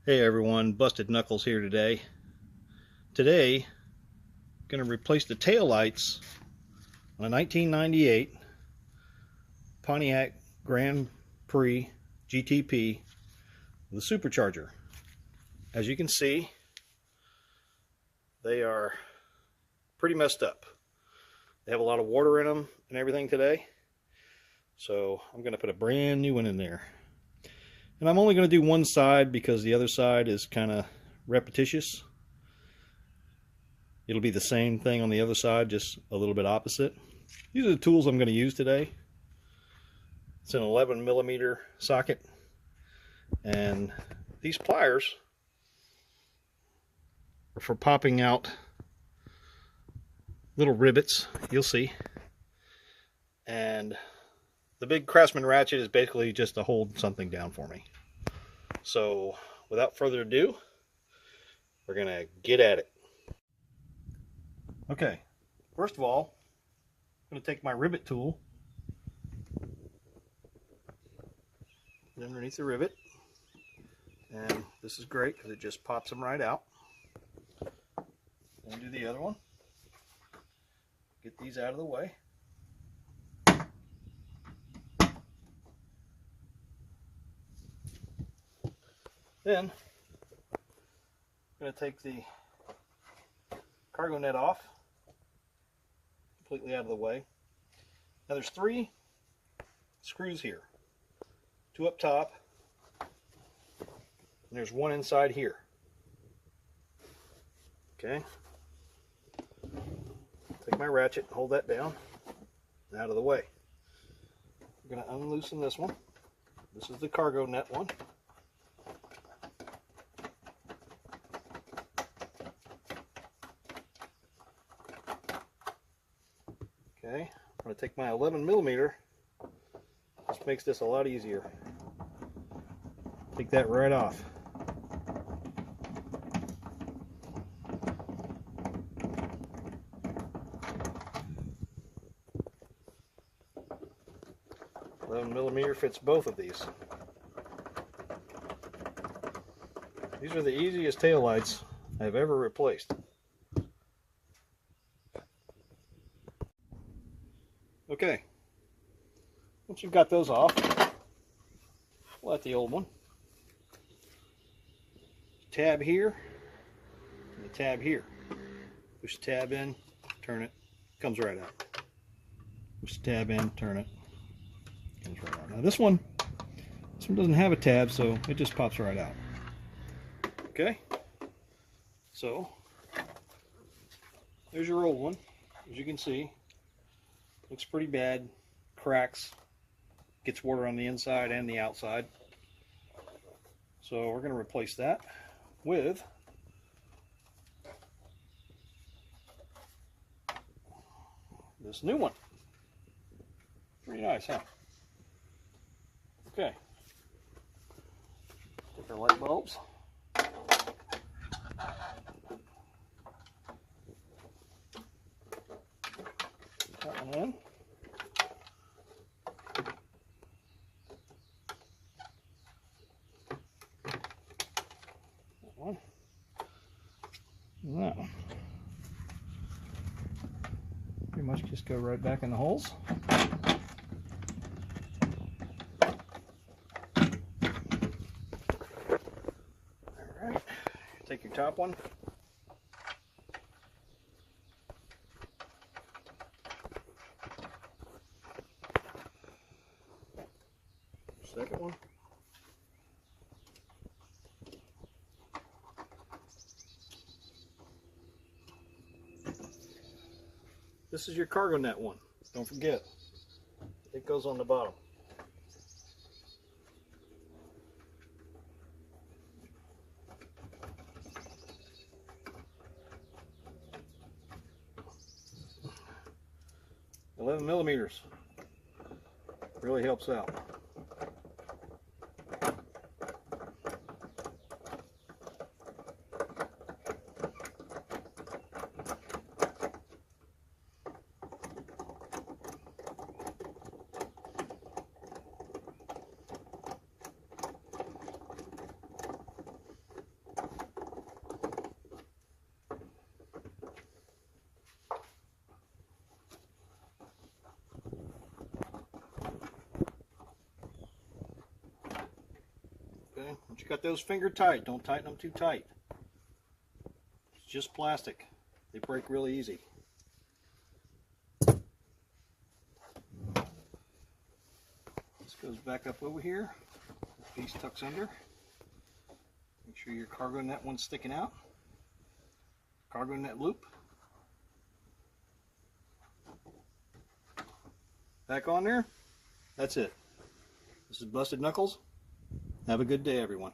Hey everyone, Busted Knuckles here today. Today, I'm going to replace the tail lights on a 1998 Pontiac Grand Prix GTP with a supercharger. As you can see, they are pretty messed up. They have a lot of water in them and everything today. So I'm going to put a brand new one in there. And I'm only going to do one side because the other side is kind of repetitious. It'll be the same thing on the other side, just a little bit opposite. These are the tools I'm going to use today. It's an 11mm socket. And these pliers are for popping out little rivets, you'll see. And the big Craftsman ratchet is basically just to hold something down for me. So without further ado, we're going to get at it. Okay, first of all, I'm going to take my rivet tool, put it underneath the rivet, and this is great because it just pops them right out. Then do the other one. Get these out of the way. Then I'm going to take the cargo net off, completely out of the way. Now there's 3 screws here, 2 up top, and there's 1 inside here. Okay, take my ratchet and hold that down and out of the way. I'm going to unloosen this one. This is the cargo net one. Okay, I'm going to take my 11mm. This makes this a lot easier. Take that right off. $11mm fits both of these. These are the easiest taillights I've ever replaced. Okay, once you've got those off, pull out the old one. Tab here, and the tab here. Push the tab in, turn it, comes right out. Push the tab in, turn it, comes right out. Now this one doesn't have a tab, so it just pops right out. Okay, so there's your old one. As you can see, looks pretty bad, cracks, gets water on the inside and the outside. So we're going to replace that with this new one. Pretty nice, huh? Okay. Take our light bulbs. That one in. That one. And that one. Pretty much just go right back in the holes. Alright, take your top one. Second one. This is your cargo net one. Don't forget, it goes on the bottom. $11mm really helps out. you got those fingered tight. Don't tighten them too tight. It's just plastic. They break really easy. This goes back up over here. This piece tucks under. Make sure your cargo net one's sticking out. Cargo net loop. Back on there. That's it. This is Busted Knuckles. Have a good day, everyone.